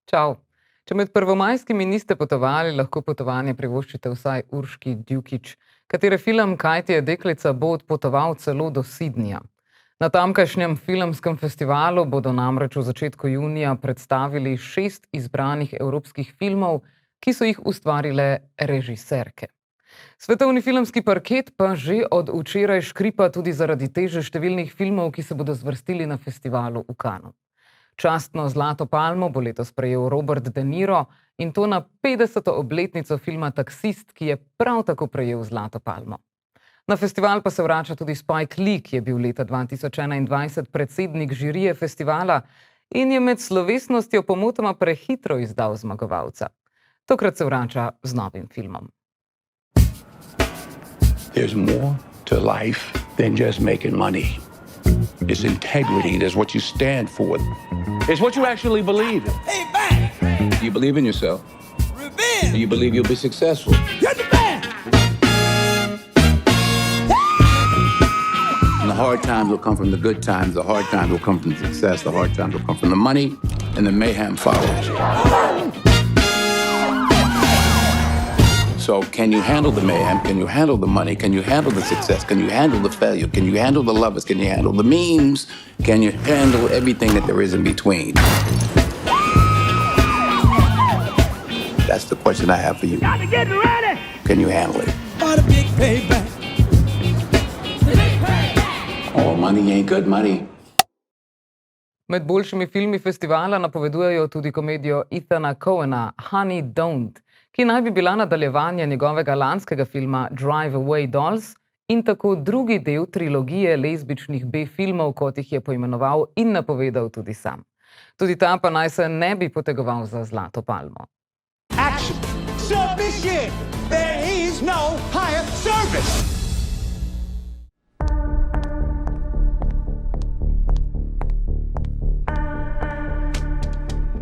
Čau. Če med prvomajskimi niste potovali, lahko potovanje privoščite vsaj Urški Djukić, katere film Kajti je deklica bo odpotoval celo do Sydneyja. Na tamkajšnjem filmskem festivalu bodo namreč v začetku junija predstavili 6 izbranih evropskih filmov, ki so jih ustvarile režiserke. Svetovni filmski parket pa že od včeraj škripa tudi zaradi teže številnih filmov, ki se bodo zvrstili na festivalu v Cannesu. Častno zlato palmo bo letos prejel Robert De Niro in to na 50. obletnico filma Taksist, ki je prav tako prejel zlato palmo. Na festival pa se vrača tudi Spike Lee, ki je bil leta 2021 predsednik žirije festivala in je med slovesnostjo pomotoma prehitro izdal zmagovalca. Tokrat se vrača z novim filmom. There's more to life than just making money. It's integrity. That's what you stand for. It's what you actually believe in. Hey, bang! Do you believe in yourself? Revenge! Do you believe you'll be successful? You're the bang! And the hard times will come from the good times. The hard times will come from success. The hard times will come from the money, and the mayhem follows. So can you handle the mayhem? Can you handle the money? Can you handle the success? Can you handle the failure? Can you handle the lovers? Can you handle the memes? Can you handle everything that there is in between? That's the question I have for you. Got to get ready! Can you handle it? For the big payback. All money ain't good money. Med boljšimi filmi festivala napovedujejo tudi komedijo Ethana Coena Honey Don't, ki naj bi bila nadaljevanje njegovega lanskega filma Drive Away Dolls in tako drugi del trilogije lezbičnih B-filmov, kot jih je poimenoval in napovedal tudi sam. Tudi ta pa naj se ne bi potegoval za zlato palmo. Action! Submission! There is no higher service!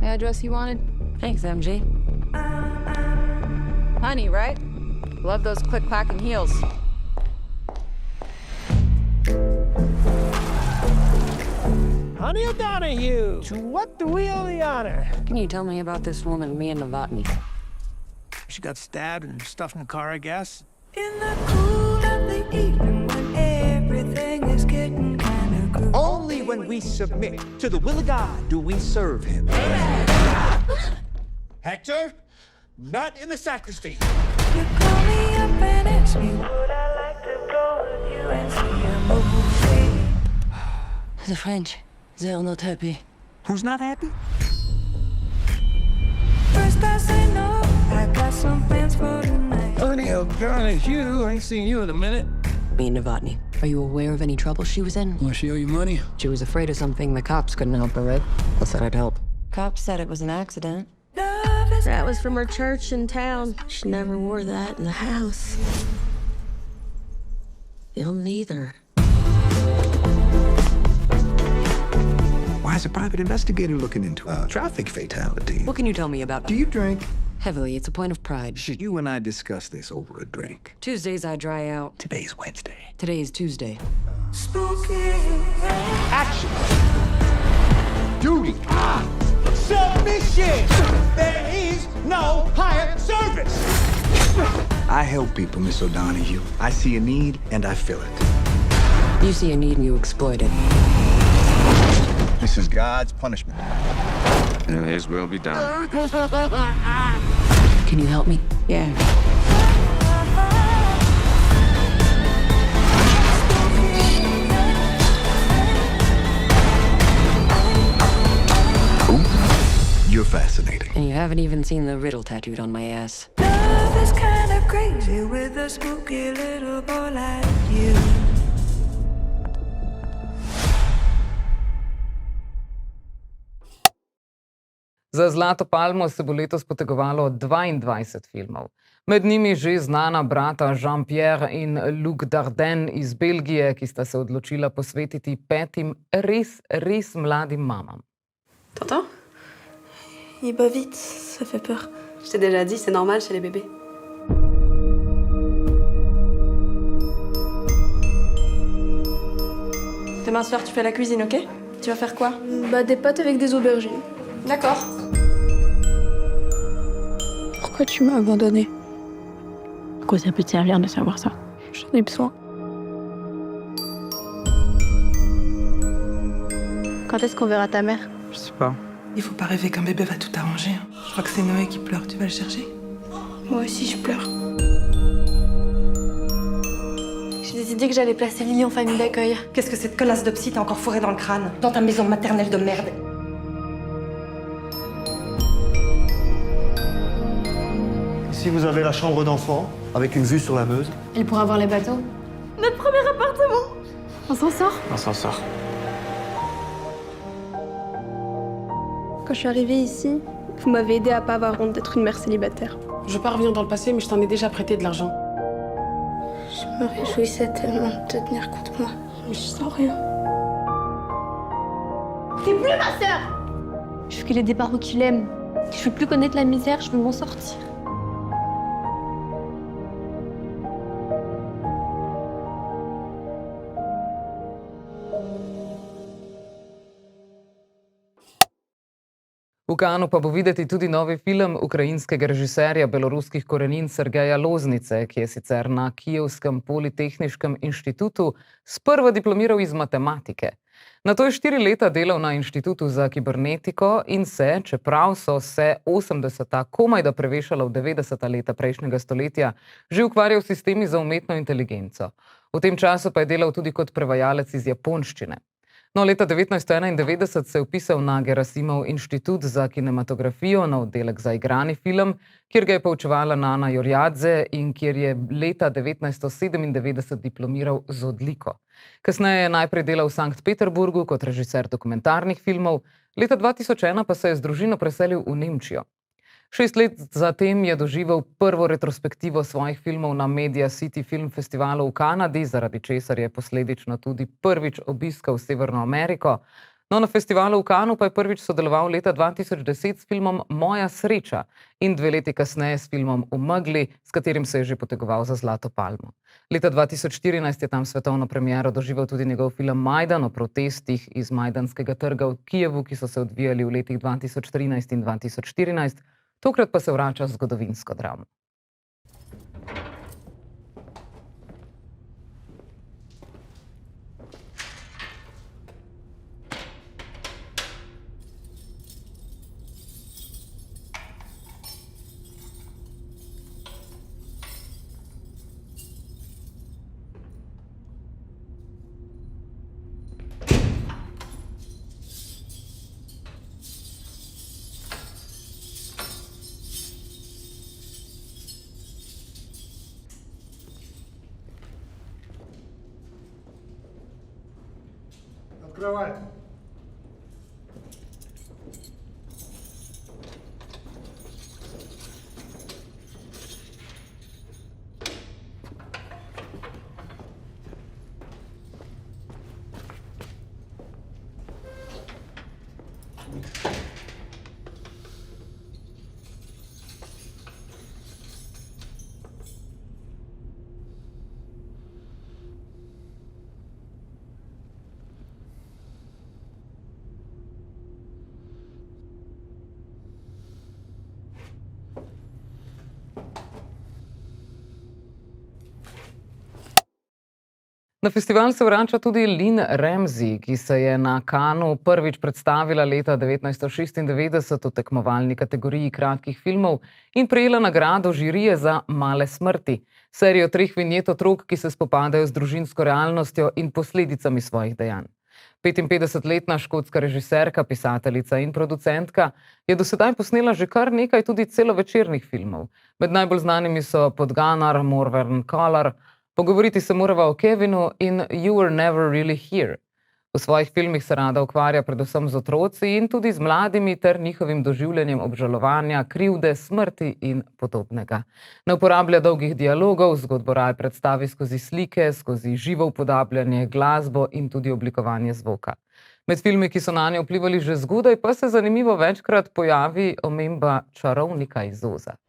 The address you wanted? Thanks, MG. Honey, right? Love those click-clacking heels. Honey O'Donohue, to what do we owe the honor? Can you tell me about this woman, Mia Novotny? She got stabbed and stuffed in the car, I guess. In the cool of the evening when everything is getting kind of cool. Only when we submit to the will of God do we serve him. Hector, not in the sacristy. You call me up and ask me would I like to go with you and see a movie. The French, they're not happy. Who's not happy? First I say no, I got some plans for tonight. Honey O'Donohue, I ain't seen you in a minute. Mia Novotny, are you aware of any trouble she was in? Wanna she owe you money? She was afraid of something the cops couldn't help her with. I said I'd help. Cops said it was an accident. Love is That was from her church in town. She never wore that in the house. You'll neither. Why is a private investigator looking into a traffic fatality? What can you tell me about? Do you drink? Heavily, it's a point of pride. Should you and I discuss this over a drink? Tuesdays I dry out. Today's Wednesday. Today is Tuesday. spooky. Action! Duty! Submission! There is no higher service! I help people, Miss O'Donohue. I see a need and I fill it. You see a need and you exploit it. This is God's punishment. And His will be done. Can you help me? Yeah. You're fascinating. And you haven't even seen the riddle tattooed on my ass. Love is kind of crazy with a spooky little boy like you. Za zlato palmo se bo letos potegovalo 22 filmov. Med njimi že znana brata Jean-Pierre in Luc Dardenne iz Belgije, ki sta se odločila posvetiti 5 res mladim mamam. T'entends? Il bat vite, ça fait peur. Je t'ai déjà dit, c'est normal chez les bébés. Demain soir, tu fais la cuisine, ok? Tu vas faire quoi? Bah des pâtes avec des aubergines. D'accord. Pourquoi tu m'as abandonnée? À quoi ça peut te servir de savoir ça? J'en ai besoin. Quand est-ce qu'on verra ta mère? Je sais pas. Il faut pas rêver qu'un bébé va tout arranger. Je crois que c'est Noé qui pleure. Tu vas le chercher? Moi aussi, je pleure. J'ai décidé que j'allais placer Lily en famille d'accueil. Qu'est-ce que cette connasse de psy t'a encore fourré dans le crâne? Dans ta maison maternelle de merde. Ici, vous avez la chambre d'enfant, avec une vue sur la Meuse. Et pour avoir les bateaux? Notre premier appartement! On s'en sort? On s'en sort. Quand je suis arrivée ici, vous m'avez aidé à pas avoir honte d'être une mère célibataire. Je veux pas revenir dans le passé, mais je t'en ai déjà prêté de l'argent. Je me réjouissais tellement de te tenir contre moi. Mais je sens rien. T'es plus ma sœur! Je veux qu'il ait des parents qui l'aiment. Je veux plus connaître la misère, je veux m'en sortir. V Kanu pa bo videti tudi novi film ukrajinskega režiserja beloruskih korenin Sergeja Loznice, ki je sicer na Kijevskem politehniškem inštitutu sprva diplomiral iz matematike. Nato je 4 leta delal na inštitutu za kibernetiko in se, čeprav so se 80. komajda prevešala v 90. leta prejšnjega stoletja, že ukvarjal s sistemi za umetno inteligenco. V tem času pa je delal tudi kot prevajalec iz japonščine. No, leta 1991 se je vpisal na Gerasimov inštitut za kinematografijo na oddelek za igrani film, kjer ga je poučevala Nana Jorjadze in kjer je leta 1997 diplomiral z odliko. Kasneje je najprej delal v Sankt Peterburgu kot režiser dokumentarnih filmov, leta 2001 pa se je z družino preselil v Nemčijo. 6 let zatem je doživel prvo retrospektivo svojih filmov na Media City Film Festivalu v Kanadi, zaradi česar je posledično tudi prvič obiskal Severno Ameriko. No, na festivalu v Kanu pa je prvič sodeloval leta 2010 s filmom Moja sreča in 2 leti kasneje s filmom V megli, s katerim se je že potegoval za Zlato palmo. Leta 2014 je tam svetovno premiero doživel tudi njegov film Majdan o protestih iz Majdanskega trga v Kijevu, ki so se odvijali v letih 2013 in 2014. Tokrat pa se vrača zgodovinsko dramo. Открывай. Na festival se vrača tudi Lynn Ramsey, ki se je na Kanu prvič predstavila leta 1996 v tekmovalni kategoriji kratkih filmov in prejela nagrado žirije za Male smrti, serijo 3 vinjet otrok, ki se spopadajo z družinsko realnostjo in posledicami svojih dejanj. 55-letna škotska režiserka, pisateljica in producentka je do sedaj posnela že kar nekaj tudi celovečernih filmov. Med najbolj znanimi so Podganar, Morvern Collar, Pogovoriti se morava o Kevinu in You Were Never Really Here. V svojih filmih se rada ukvarja predvsem z otroci in tudi z mladimi ter njihovim doživljanjem obžalovanja, krivde, smrti in podobnega. Ne uporablja dolgih dialogov, zgodbo raje predstavi skozi slike, skozi živo upodabljanje, glasbo in tudi oblikovanje zvoka. Med filmi, ki so nanjo vplivali že zgodaj, pa se zanimivo večkrat pojavi omemba Čarovnika iz Oza.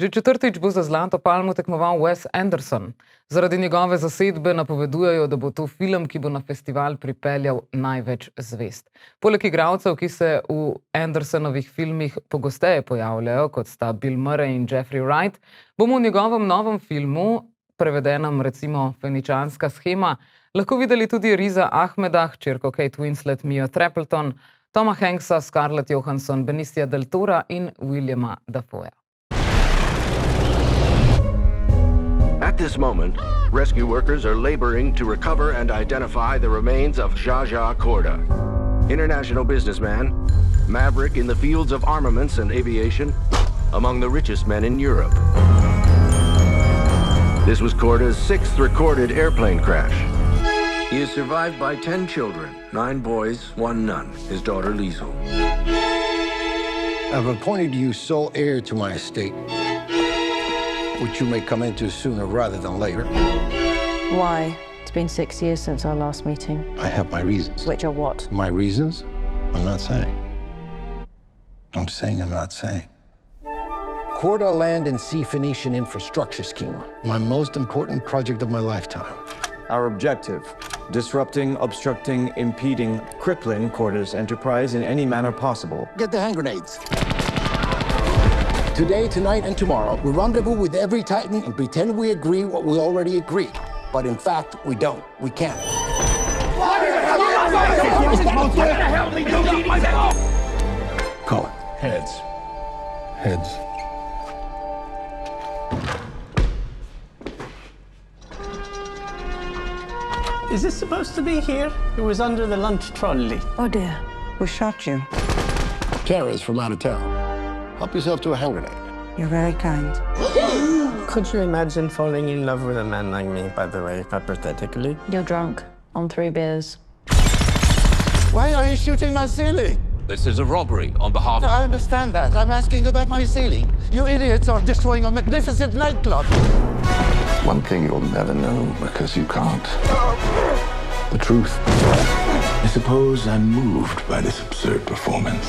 Že četrtič bo za Zlato palmo tekmoval Wes Anderson. Zaradi njegove zasedbe napovedujejo, da bo to film, ki bo na festival pripeljal največ zvezd. Poleg igralcev, ki se v Andersonovih filmih pogosteje pojavljajo, kot sta Bill Murray in Jeffrey Wright, bomo v njegovem novem filmu, prevedenem recimo Feničanska shema, lahko videli tudi Riza Ahmeda, hčerko Kate Winslet, Mio Trapleton, Toma Hanksa, Scarlett Johansson, Benicia del Tora in Williama Dafoeja. At this moment, rescue workers are laboring to recover and identify the remains of Zsa Korda, international businessman, maverick in the fields of armaments and aviation, among the richest men in Europe. This was Korda's 6th recorded airplane crash. He is survived by 10 children, 9 boys, 1 nun, his daughter Liesl. I've appointed you sole heir to my estate, which you may come into sooner rather than later. Why? It's been 6 years since our last meeting. I have my reasons. Which are what? My reasons? I'm not saying. I'm saying I'm not saying. Korda Land and Sea Phoenician Infrastructure Scheme, my most important project of my lifetime. Our objective: disrupting, obstructing, impeding, crippling Korda's enterprise in any manner possible. Get the hand grenades. Today, tonight, and tomorrow, we rendezvous with every Titan and pretend we agree what we already agreed. But in fact, we don't. We can't. Call it. Heads. Heads. Is this supposed to be here? It was under the lunch trolley. Oh dear, who shot you? Tara's from out of town. Help yourself to a hand grenade. You're very kind. Could you imagine falling in love with a man like me, by the way, hypothetically? You're drunk on 3 beers. Why are you shooting my ceiling? This is a robbery on behalf of... I understand that. I'm asking about my ceiling. You idiots are destroying a magnificent nightclub. One thing you'll never know because you can't. The truth. I suppose I'm moved by this absurd performance.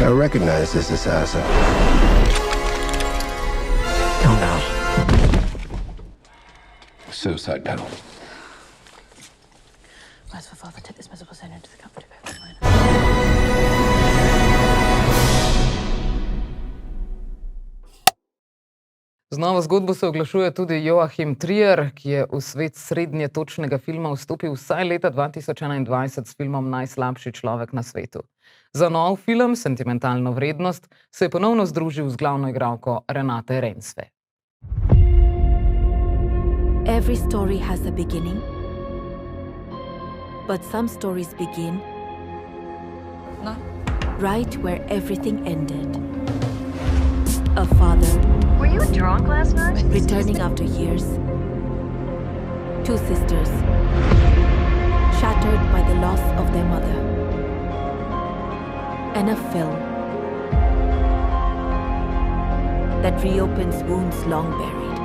I recognize this assassin. Go now. Suicide pedal. Where's my father? Take this miserable sinner into the company. Z novo zgodbo se oglašuje tudi Joachim Trier, ki je v svet srednje točnega filma vstopil vsaj leta 2021 s filmom Najslabši človek na svetu. Za nov film, Sentimentalno vrednost, se je ponovno združil z glavno igralko Renate Reinsve. Every story has a beginning, but some stories begin right where everything ended. A father. Were you drunk last night? Returning after years. 2 sisters. Shattered by the loss of their mother. And a film that reopens wounds long buried.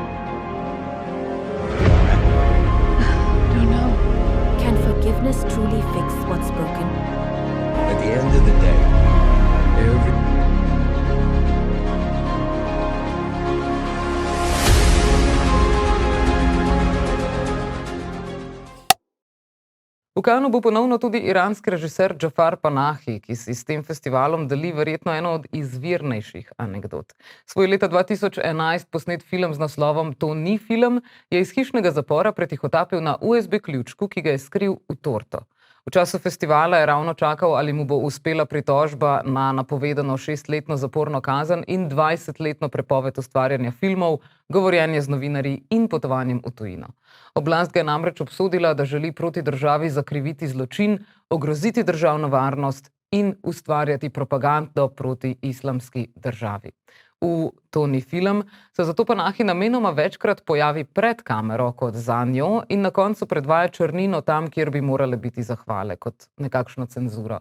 Don't know. Can forgiveness truly fix what's broken? At the end of the day, V Cannesu bo ponovno tudi iranski režiser Jafar Panahi, ki si s tem festivalom deli verjetno eno od izvirnejših anekdot. Svoj leta 2011 posnet film z naslovom To ni film je iz hišnega zapora pretihotapil na USB ključku, ki ga je skril v torto. V času festivala je ravno čakal, ali mu bo uspela pritožba na napovedano 6-letno zaporno kazen in 20-letno prepoved ustvarjanja filmov, govorjenje z novinarji in potovanjem v tujino. Oblast ga je namreč obsodila, da želi proti državi zakriviti zločin, ogroziti državno varnost in ustvarjati propagando proti islamski državi. V To ni film se zato Panahi namenoma večkrat pojavi pred kamero kot za njo in na koncu predvaja črnino tam, kjer bi morale biti zahvale, kot nekakšno cenzuro.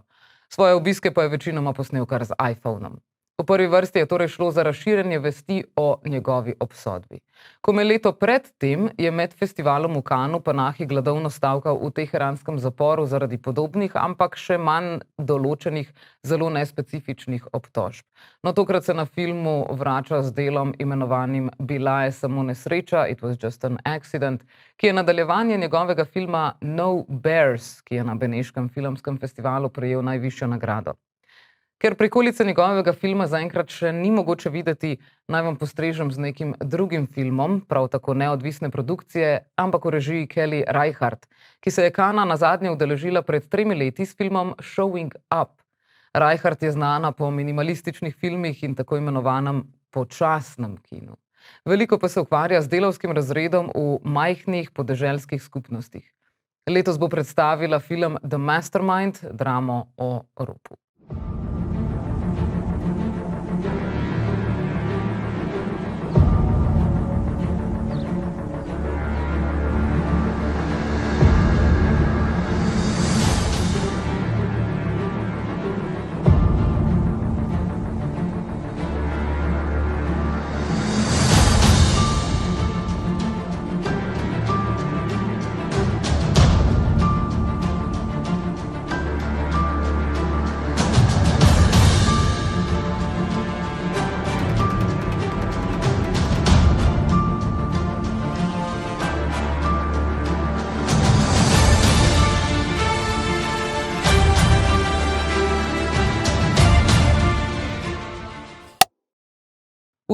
Svoje obiske pa je večinoma posnel kar z iPhonom. V prvi vrsti je torej šlo za razširjanje vesti o njegovi obsodbi. Komaj leto pred tem je med festivalom v Cannesu Panahi gladovno stavkal v teheranskem zaporu zaradi podobnih, ampak še manj določenih, zelo nespecifičnih obtožb. No, tokrat se na filmu vrača z delom imenovanim Bila je samo nesreča, It was just an accident, ki je nadaljevanje njegovega filma No Bears, ki je na beneškem filmskem festivalu prejel najvišjo nagrado. Ker prikolice njegovega filma zaenkrat še ni mogoče videti, naj vam postrežem z nekim drugim filmom, prav tako neodvisne produkcije, ampak v režiji Kelly Reichardt, ki se je Canna nazadnje udeležila pred 3 leti s filmom Showing Up. Reichardt je znana po minimalističnih filmih in tako imenovanem počasnem kinu. Veliko pa se ukvarja z delavskim razredom v majhnih podeželskih skupnostih. Letos bo predstavila film The Mastermind, dramo o ropu.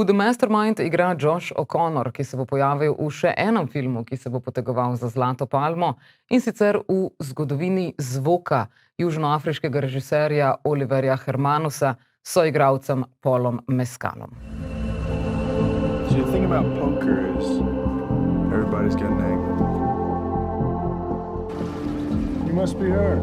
V The Mastermind igra Josh O'Connor, ki se bo pojavil v še enem filmu, ki se bo potegoval za Zlato palmo, in sicer v Zgodovini zvoka južnoafriškega režiserja Oliverja Hermanusa s soigralcem Paulom Mescalom. So the thing about poker is everybody's getting angry. You must be her.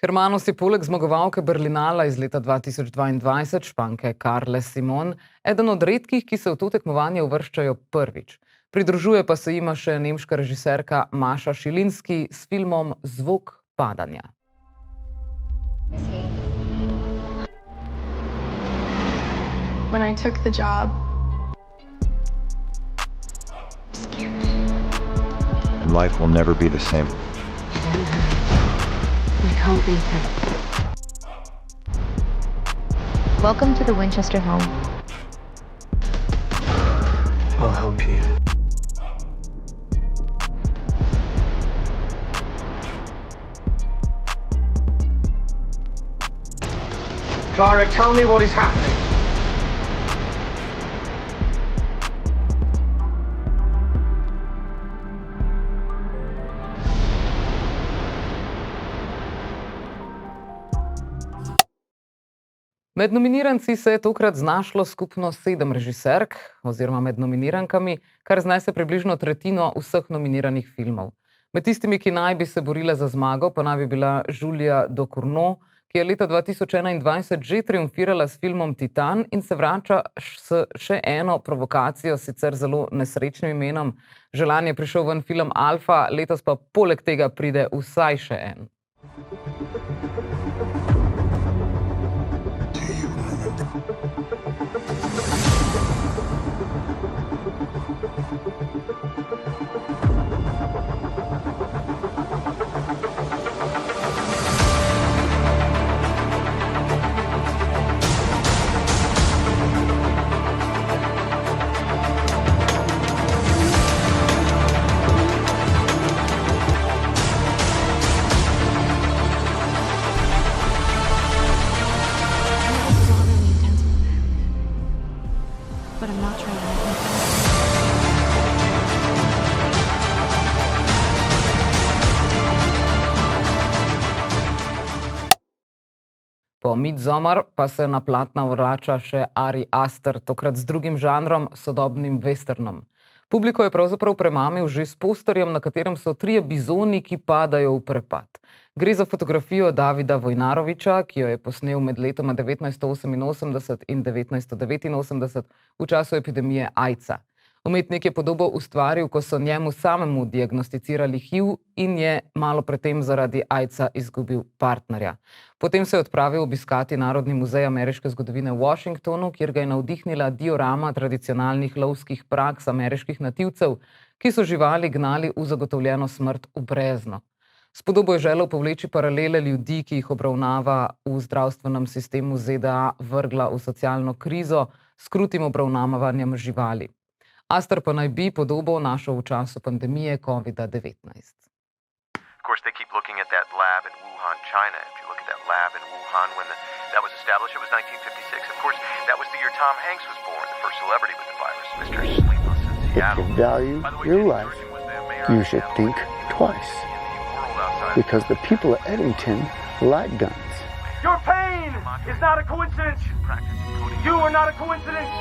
Hermanus je poleg zmagovalke Berlinala iz leta 2022, Španke Carle Simon, eden od redkih, ki se v to tekmovanje uvrščajo prvič. Pridružuje pa se jima še nemška režiserka Maša Šilinski s filmom Zvok padanja. When I took the job, and life will never be the same. We can't beat him. Welcome to the Winchester home. I'll help you. Clara, tell me what is happening. Med nominiranci se je tokrat znašlo skupno 7 režiserk, oziroma med nominirankami, kar znese približno tretjino vseh nominiranih filmov. Med tistimi, ki naj bi se borile za zmago, pa naj bi bila Julia Ducournau, ki je leta 2021 že triumfirala s filmom Titan in se vrača s še eno provokacijo, sicer zelo nesrečnim imenom. Želanje je prišel ven film Alfa, letos pa poleg tega pride vsaj še en. but I'm not trying to make Po Midsommar pa se na platna vrača še Ari Aster, tokrat z drugim žanrom, sodobnim westernom. Publiko je pravzaprav premamil že s posterjem, na katerem so 3 bizoni, ki padajo v prepad. Gre za fotografijo Davida Vojnarovića, ki jo je posnel med letoma 1988 in 1989 v času epidemije AIDS-a. Umetnik je podobo ustvaril, ko so njemu samemu diagnosticirali HIV in je malo predtem zaradi AIDS-a izgubil partnerja. Potem se je odpravil obiskati Narodni muzej ameriške zgodovine v Washingtonu, kjer ga je navdihnila diorama tradicionalnih lovskih praks ameriških nativcev, ki so živali gnali v zagotovljeno smrt v brezno. S podobo je želel povleči paralele ljudi, ki jih obravnava v zdravstvenem sistemu ZDA vrgla v socialno krizo s krutim obravnavanjem živali. Aster pa naj bi podobo našel v času pandemije COVID-19. Of course, they keep looking at that lab in Wuhan, China. If you look at that lab in Wuhan when that was established, it was 1956. Of course, that was the year Tom Hanks was born, the first celebrity with the virus, Mr. Sleepless in Seattle. If you value your life, you should think twice. Because the people of Eddington like guns. Your pain is not a coincidence. You are not a coincidence.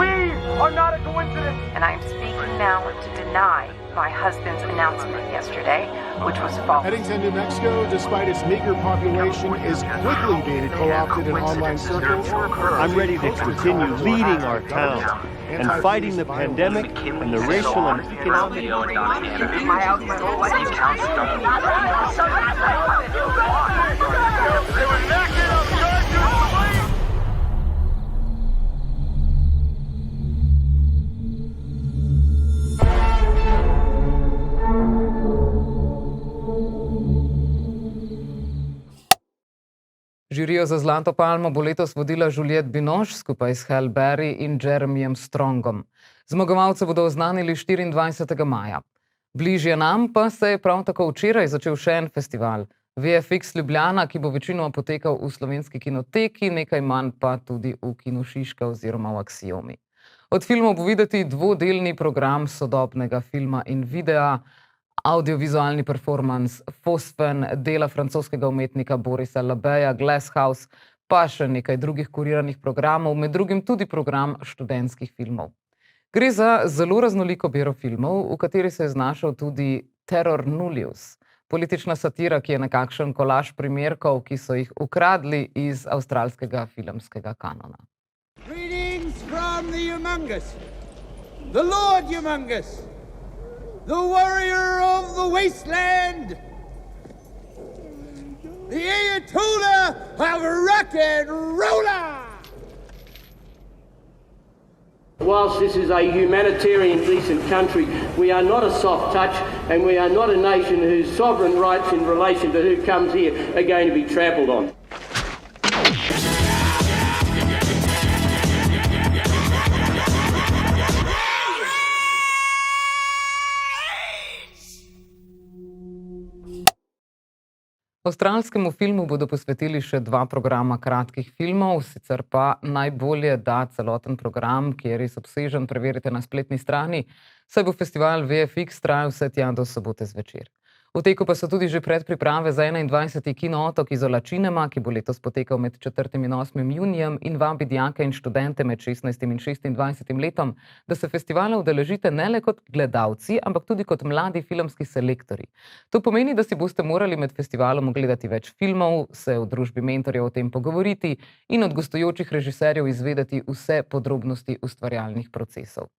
We are not a coincidence. And I am speaking now to deny my husband's announcement yesterday, which was false. Eddington, New Mexico, despite its meager population, is quickly being co-opted in online circles. I'm ready to continue leading our town and fighting the pandemic and the racial and economic. Žirijo za Zlato palmo bo letos vodila Juliette Binoche skupaj s Halle Berry in Jeremyjem Strongom. Zmagovalce bodo oznanili 24. maja. Bližje nam pa se je prav tako včeraj začel še en festival. VFX Ljubljana, ki bo večinoma potekal v Slovenski kinoteki, nekaj manj pa tudi v Kinu Šiška oziroma v Aksiomi. Od filmov bo videti dvodelni program sodobnega filma in videa, audiovizualni performans, Fosfen, dela francoskega umetnika Borisa Labeja, Glasshouse, pa še nekaj drugih kuriranih programov, med drugim tudi program študentskih filmov. Gre za zelo raznoliko bero filmov, v kateri se je znašel tudi Terror Nullius, politična satira, ki je nekakšen kolaž primerkov, ki so jih ukradli iz avstralskega filmskega kanona. Greetings from the Humongous, the Lord Humongous, the warrior of the wasteland, the Ayatollah of rock and roller. Whilst this is a humanitarian, decent country, we are not a soft touch and we are not a nation whose sovereign rights in relation to who comes here are going to be trampled on. Avstralskemu filmu bodo posvetili še 2 programa kratkih filmov, sicer pa najbolje, da celoten program, ki je res obsežen, preverite na spletni strani, saj bo festival VFX trajal vse tja do sobote zvečer. V teku pa so tudi že predpriprave za 21. Kinootok Izola Cinema, ki bo letos potekal med 4. in 8. junijem in vabi dijake in študente med 16. in 26. letom, da se festivala udeležite ne le kot gledalci, ampak tudi kot mladi filmski selektorji. To pomeni, da si boste morali med festivalom ogledati več filmov, se v družbi mentorjev o tem pogovoriti in od gostujočih režiserjev izvedeti vse podrobnosti ustvarjalnih procesov.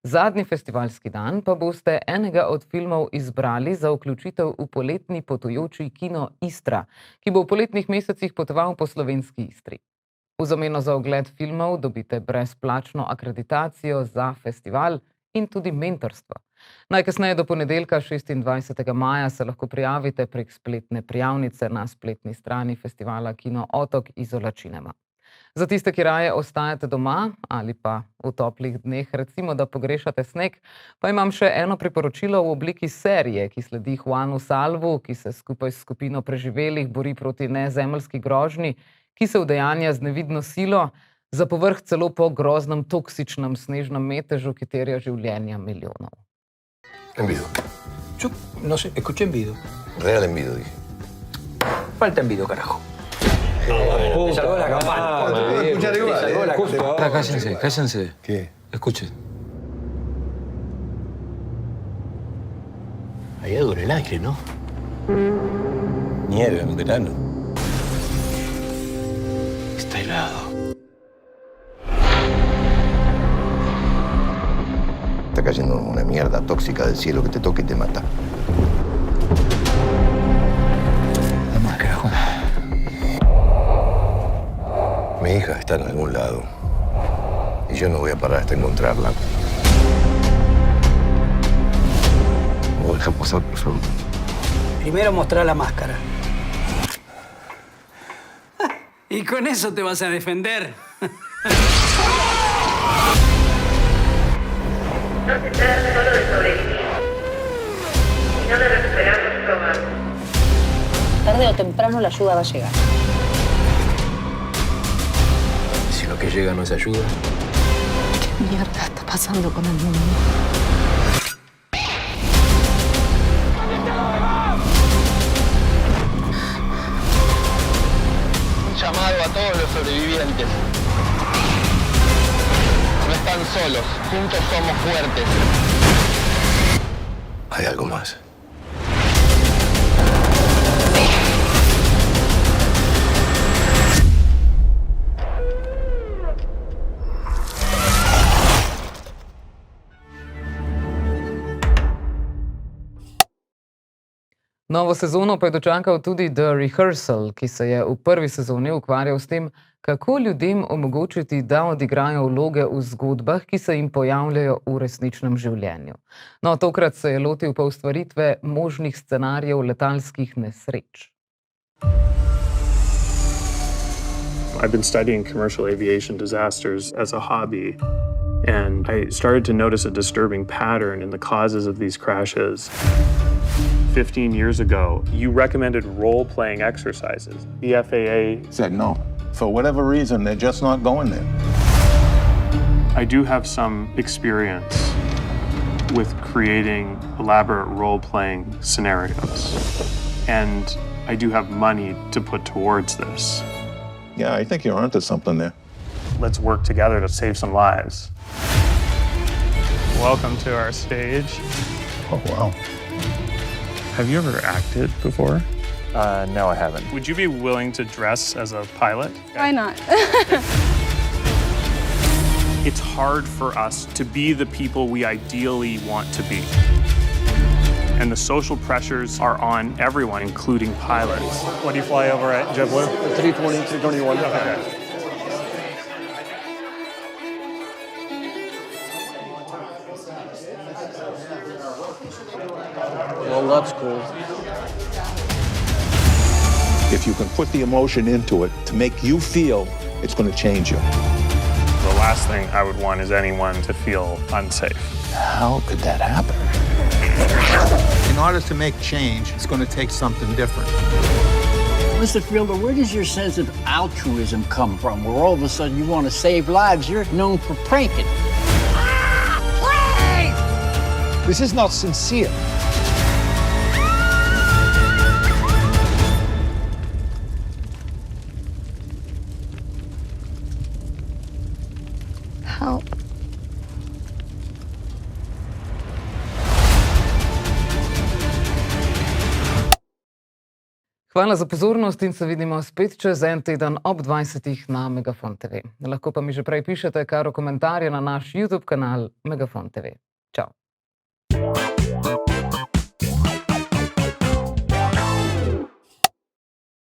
Zadnji festivalski dan pa boste enega od filmov izbrali za vključitev v poletni potujoči kino Istra, ki bo v poletnih mesecih potoval po slovenski Istri. V zameno za ogled filmov dobite brezplačno akreditacijo za festival in tudi mentorstvo. Najkasneje do ponedeljka 26. maja se lahko prijavite prek spletne prijavnice na spletni strani festivala Kino Otok Izola Cinema. Za tiste, ki raje ostajate doma ali pa v toplih dneh, recimo, da pogrešate sneg, pa imam še eno priporočilo v obliki serije, ki sledi Juanu Salvu, ki se skupaj s skupino preživelih bori proti nezemeljski grožnji, ki se udejanja z nevidno silo, za povrh celo po groznem toksičnem snežnem metežu, ki terja življenja milijonov. Envido. No sé, escuché envido. Real envido, dije. Falta envido, carajo. Te salvó la campana. Te salvó la campana. Cállense. ¿Qué? Escuchen. Hay algo en el aire, ¿no? Nieve en verano. Está helado. Está cayendo una mierda tóxica del cielo que te toca y te mata. La máscara, Juan. Mi hija está en algún lado. Y yo no voy a parar hasta encontrarla. ¿Me deja pasar, por favor? Primero mostrar la máscara. Y con eso te vas a defender. No se trata solo de sobrevivir, sino de recuperar nuestro hogar. Tarde o temprano la ayuda va a llegar. Si lo que llega no es ayuda. ¿Qué mierda está pasando con el mundo? Un llamado a todos los sobrevivientes. No están solos, juntos somos fuertes. Hay algo más. Novo sezono pa je dočakal tudi The Rehearsal, ki se je v prvi sezoni ukvarjal s tem, kako ljudem omogočiti, da odigrajo vloge v zgodbah, ki se jim pojavljajo v resničnem življenju. No, tokrat se je lotil pa ustvaritve možnih scenarijev letalskih nesreč. I've been studying commercial aviation disasters as a hobby, and I started to notice a disturbing pattern in the causes of these crashes. 15 years ago, you recommended role-playing exercises. The FAA said no. For whatever reason, they're just not going there. I do have some experience with creating elaborate role-playing scenarios, and I do have money to put towards this. Yeah, I think you're onto something there. Let's work together to save some lives. Welcome to our stage. Oh, wow. Have you ever acted before? No, I haven't. Would you be willing to dress as a pilot? Why not? It's hard for us to be the people we ideally want to be. And the social pressures are on everyone, including pilots. What do you fly over at JetBlue? 320, 321. Okay. Well, that's cool. If you can put the emotion into it to make you feel, it's going to change you. The last thing I would want is anyone to feel unsafe. How could that happen? In order to make change, it's going to take something different. Mr. Fielder, where does your sense of altruism come from, where all of a sudden you want to save lives? You're known for pranking. This is not sincere. Help. Hvala za pozornost in se vidimo spet čez en teden ob 20. na Megafon TV. Lahko pa mi že prej pišete kar v komentarje na naš YouTube kanal Megafon TV. Čau.